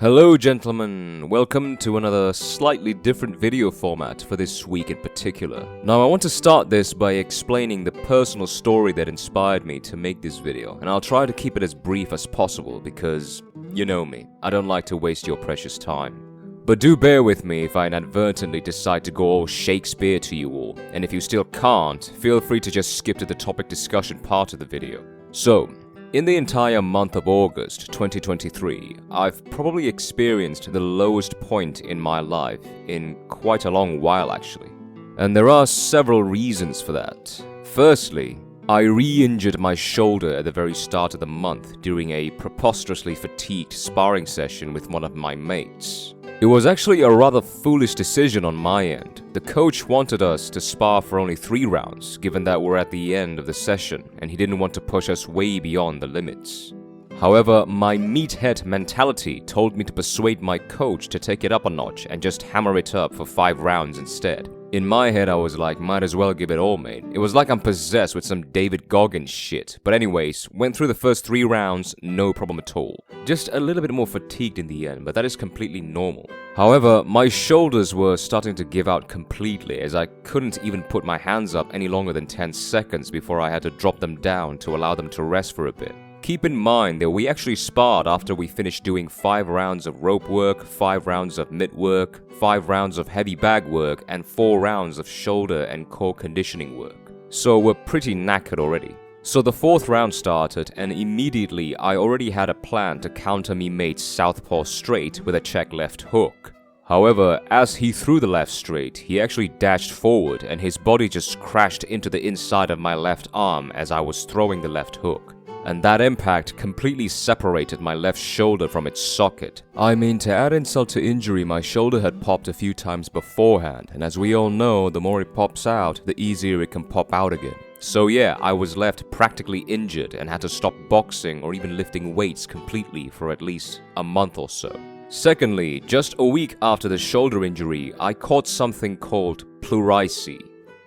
Hello gentlemen, welcome to another slightly different video format for this week in particular. Now I want to start this by explaining the personal story that inspired me to make this video, and I'll try to keep it as brief as possible because, you know me, I don't like to waste your precious time. But do bear with me if I inadvertently decide to go all Shakespeare to you all, and if you still can't, feel free to just skip to the topic discussion part of the video. So, in the entire month of August 2023, I've probably experienced the lowest point in my life in quite a long while actually. And there are several reasons for that. Firstly, I re-injured my shoulder at the very start of the month during a preposterously fatigued sparring session with one of my mates. It was actually a rather foolish decision on my end. The coach wanted us to spar for only 3 rounds, given that we're at the end of the session, and he didn't want to push us way beyond the limits. However, my meathead mentality told me to persuade my coach to take it up a notch and just hammer it up for 5 rounds instead. In my head, I was like, might as well give it all, mate. It was like I'm possessed with some David Goggins shit. But anyways, went through the first 3 rounds, no problem at all. Just a little bit more fatigued in the end, but that is completely normal. However, my shoulders were starting to give out completely as I couldn't even put my hands up any longer than 10 seconds before I had to drop them down to allow them to rest for a bit. Keep in mind that we actually sparred after we finished doing 5 rounds of rope work, 5 rounds of mitt work, 5 rounds of heavy bag work, and 4 rounds of shoulder and core conditioning work. So we're pretty knackered already. So the 4th round started, and immediately I already had a plan to counter me mate's southpaw straight with a check left hook. However, as he threw the left straight, he actually dashed forward and his body just crashed into the inside of my left arm as I was throwing the left hook. And that impact completely separated my left shoulder from its socket. I mean, to add insult to injury, my shoulder had popped a few times beforehand, and as we all know, the more it pops out, the easier it can pop out again. So yeah, I was left practically injured and had to stop boxing or even lifting weights completely for at least a month or so. Secondly, just a week after the shoulder injury, I caught something called pleurisy,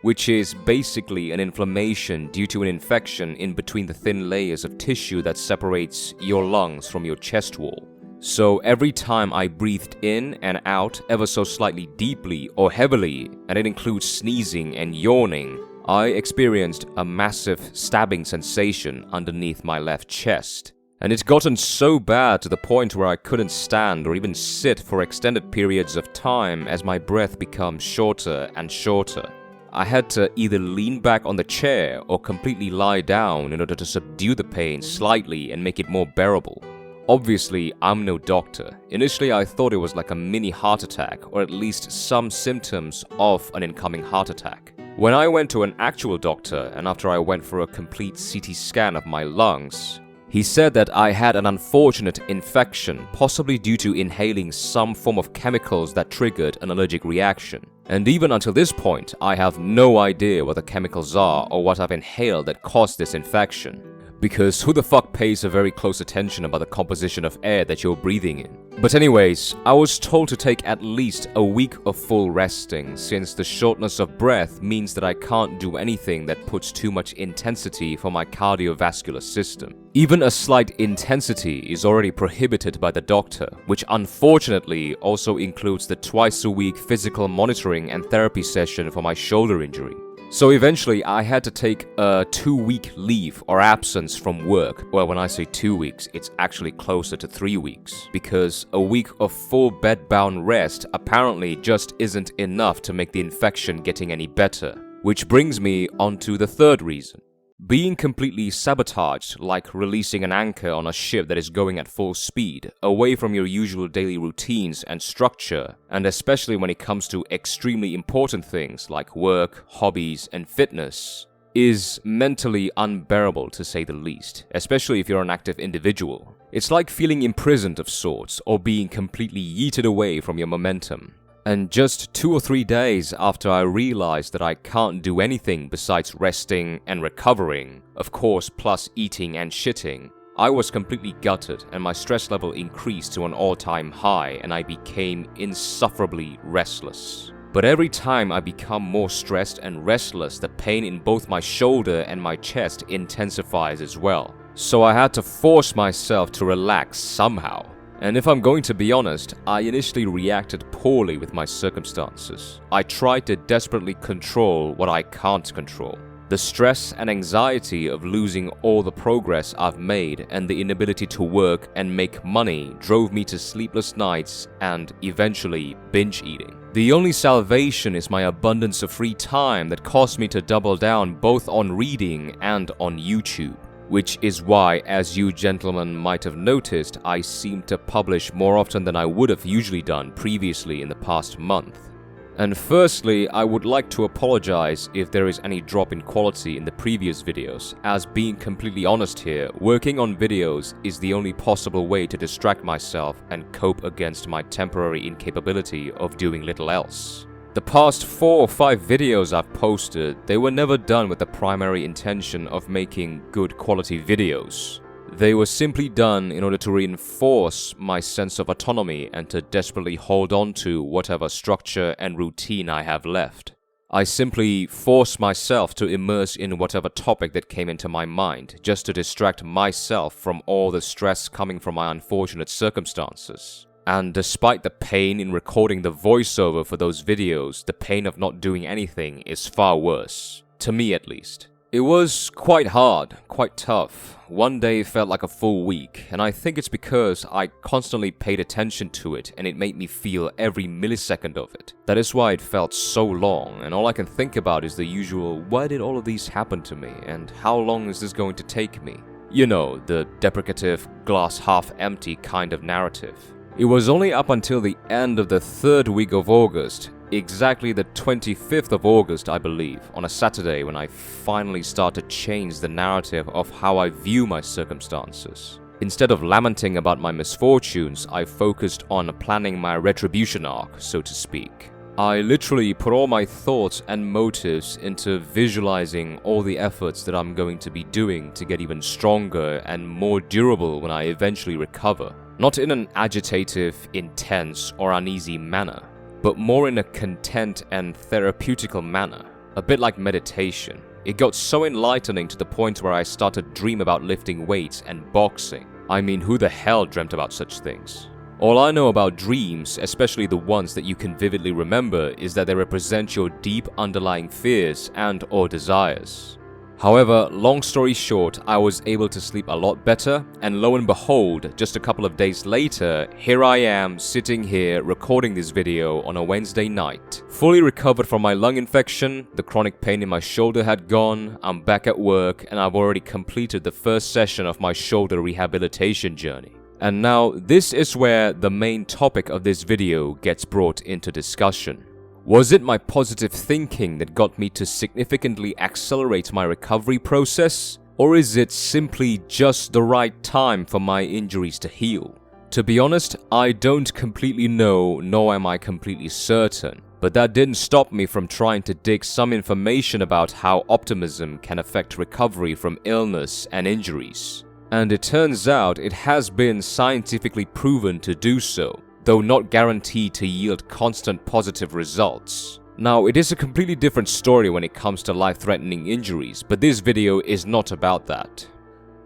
which is basically an inflammation due to an infection in between the thin layers of tissue that separates your lungs from your chest wall. So every time I breathed in and out ever so slightly deeply or heavily, and it includes sneezing and yawning, I experienced a massive stabbing sensation underneath my left chest. And it's gotten so bad to the point where I couldn't stand or even sit for extended periods of time as my breath becomes shorter and shorter. I had to either lean back on the chair or completely lie down in order to subdue the pain slightly and make it more bearable. Obviously, I'm no doctor. Initially, I thought it was like a mini heart attack, or at least some symptoms of an incoming heart attack. When I went to an actual doctor, and after I went for a complete CT scan of my lungs, he said that I had an unfortunate infection, possibly due to inhaling some form of chemicals that triggered an allergic reaction. And even until this point, I have no idea what the chemicals are or what I've inhaled that caused this infection. Because who the fuck pays a very close attention about the composition of air that you're breathing in? But anyways, I was told to take at least a week of full resting, since the shortness of breath means that I can't do anything that puts too much intensity for my cardiovascular system. Even a slight intensity is already prohibited by the doctor, which unfortunately also includes the twice-a-week physical monitoring and therapy session for my shoulder injury. So eventually I had to take a 2-week leave or absence from work. Well, when I say 2 weeks, it's actually closer to 3 weeks, because a week of full bed-bound rest apparently just isn't enough to make the infection getting any better. Which brings me onto the 3rd reason. Being completely sabotaged, like releasing an anchor on a ship that is going at full speed, away from your usual daily routines and structure, and especially when it comes to extremely important things like work, hobbies, and fitness, is mentally unbearable to say the least, especially if you're an active individual. It's like feeling imprisoned of sorts, or being completely yeeted away from your momentum. And just 2 or 3 days after I realized that I can't do anything besides resting and recovering, of course plus eating and shitting, I was completely gutted and my stress level increased to an all-time high and I became insufferably restless. But every time I become more stressed and restless, the pain in both my shoulder and my chest intensifies as well. So I had to force myself to relax somehow. And if I'm going to be honest, I initially reacted poorly with my circumstances. I tried to desperately control what I can't control. The stress and anxiety of losing all the progress I've made and the inability to work and make money drove me to sleepless nights and eventually binge eating. The only salvation is my abundance of free time that caused me to double down both on reading and on YouTube. Which is why, as you gentlemen might have noticed, I seem to publish more often than I would have usually done previously in the past month. And firstly, I would like to apologize if there is any drop in quality in the previous videos, as being completely honest here, working on videos is the only possible way to distract myself and cope against my temporary incapability of doing little else. The past 4 or 5 videos I've posted, they were never done with the primary intention of making good quality videos. They were simply done in order to reinforce my sense of autonomy and to desperately hold on to whatever structure and routine I have left. I simply forced myself to immerse in whatever topic that came into my mind, just to distract myself from all the stress coming from my unfortunate circumstances. And despite the pain in recording the voiceover for those videos, the pain of not doing anything is far worse. To me at least. It was quite hard, quite tough. One day felt like a full week, and I think it's because I constantly paid attention to it and it made me feel every millisecond of it. That is why it felt so long, and all I can think about is the usual, why did all of these happen to me, and how long is this going to take me? You know, the deprecative, glass half empty kind of narrative. It was only up until the end of the 3rd week of August, exactly the 25th of August I believe, on a Saturday when I finally started to change the narrative of how I view my circumstances. Instead of lamenting about my misfortunes, I focused on planning my retribution arc, so to speak. I literally put all my thoughts and motives into visualizing all the efforts that I'm going to be doing to get even stronger and more durable when I eventually recover. Not in an agitative, intense, or uneasy manner, but more in a content and therapeutical manner, a bit like meditation. It got so enlightening to the point where I started to dream about lifting weights and boxing. I mean, who the hell dreamt about such things? All I know about dreams, especially the ones that you can vividly remember, is that they represent your deep underlying fears and/or desires. However, long story short, I was able to sleep a lot better, and lo and behold, just a couple of days later, here I am sitting here recording this video on a Wednesday night. Fully recovered from my lung infection, the chronic pain in my shoulder had gone, I'm back at work, and I've already completed the first session of my shoulder rehabilitation journey. And now, this is where the main topic of this video gets brought into discussion. Was it my positive thinking that got me to significantly accelerate my recovery process? Or is it simply just the right time for my injuries to heal? To be honest, I don't completely know, nor am I completely certain. But that didn't stop me from trying to dig some information about how optimism can affect recovery from illness and injuries. And it turns out it has been scientifically proven to do so, though not guaranteed to yield constant positive results. Now, it is a completely different story when it comes to life-threatening injuries, but this video is not about that.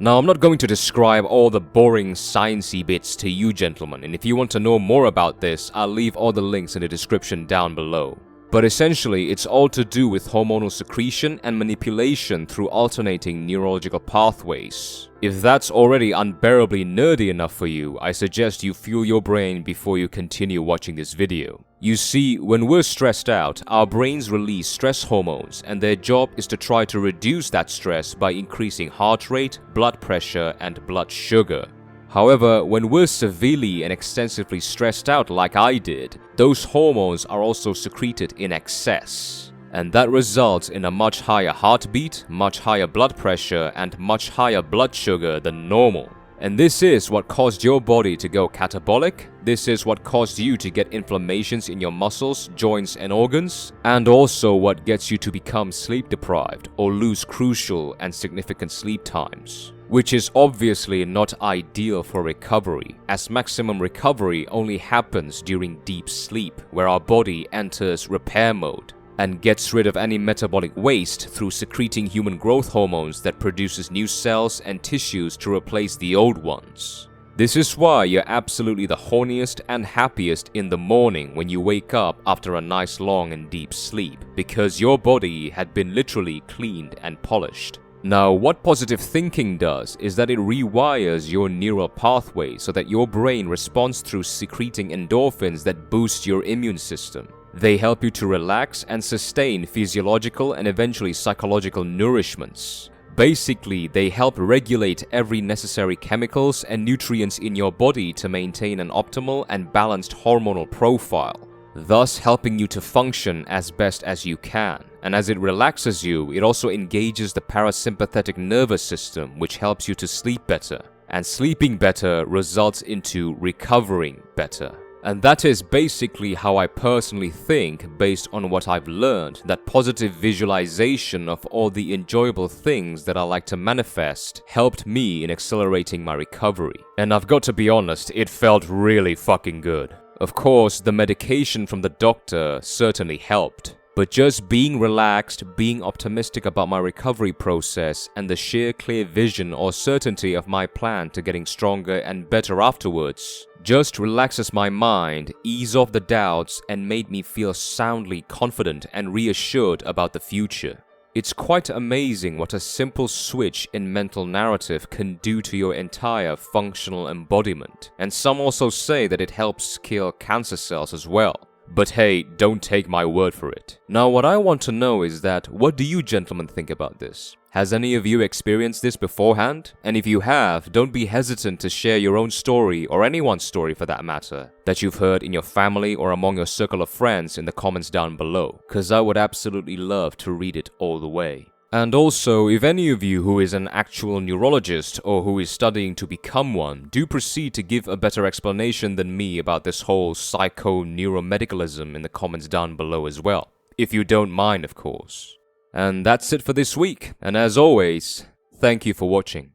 Now, I'm not going to describe all the boring sciencey bits to you gentlemen, and if you want to know more about this, I'll leave all the links in the description down below. But essentially, it's all to do with hormonal secretion and manipulation through alternating neurological pathways. If that's already unbearably nerdy enough for you, I suggest you fuel your brain before you continue watching this video. You see, when we're stressed out, our brains release stress hormones, and their job is to try to reduce that stress by increasing heart rate, blood pressure, and blood sugar. However, when we're severely and extensively stressed out like I did, those hormones are also secreted in excess. And that results in a much higher heartbeat, much higher blood pressure, and much higher blood sugar than normal. And this is what caused your body to go catabolic, this is what caused you to get inflammations in your muscles, joints, and organs, and also what gets you to become sleep deprived or lose crucial and significant sleep times. Which is obviously not ideal for recovery, as maximum recovery only happens during deep sleep, where our body enters repair mode and gets rid of any metabolic waste through secreting human growth hormones that produces new cells and tissues to replace the old ones. This is why you're absolutely the horniest and happiest in the morning when you wake up after a nice long and deep sleep, because your body had been literally cleaned and polished. Now, what positive thinking does is that it rewires your neural pathways so that your brain responds through secreting endorphins that boost your immune system. They help you to relax and sustain physiological and eventually psychological nourishments. Basically, they help regulate every necessary chemicals and nutrients in your body to maintain an optimal and balanced hormonal profile, thus helping you to function as best as you can. And as it relaxes you, it also engages the parasympathetic nervous system, which helps you to sleep better. And sleeping better results into recovering better. And that is basically how I personally think, based on what I've learned, that positive visualization of all the enjoyable things that I like to manifest helped me in accelerating my recovery. And I've got to be honest, it felt really fucking good. Of course, the medication from the doctor certainly helped. But just being relaxed, being optimistic about my recovery process, and the sheer clear vision or certainty of my plan to getting stronger and better afterwards just relaxes my mind, ease off the doubts, and made me feel soundly confident and reassured about the future. It's quite amazing what a simple switch in mental narrative can do to your entire functional embodiment. And some also say that it helps kill cancer cells as well. But hey, don't take my word for it. Now, what I want to know is that, what do you gentlemen think about this? Has any of you experienced this beforehand? And if you have, don't be hesitant to share your own story, or anyone's story for that matter, that you've heard in your family or among your circle of friends in the comments down below, cause I would absolutely love to read it all the way. And also, if any of you who is an actual neurologist or who is studying to become one, do proceed to give a better explanation than me about this whole psycho-neuromedicalism in the comments down below as well. If you don't mind, of course. And that's it for this week, and as always, thank you for watching.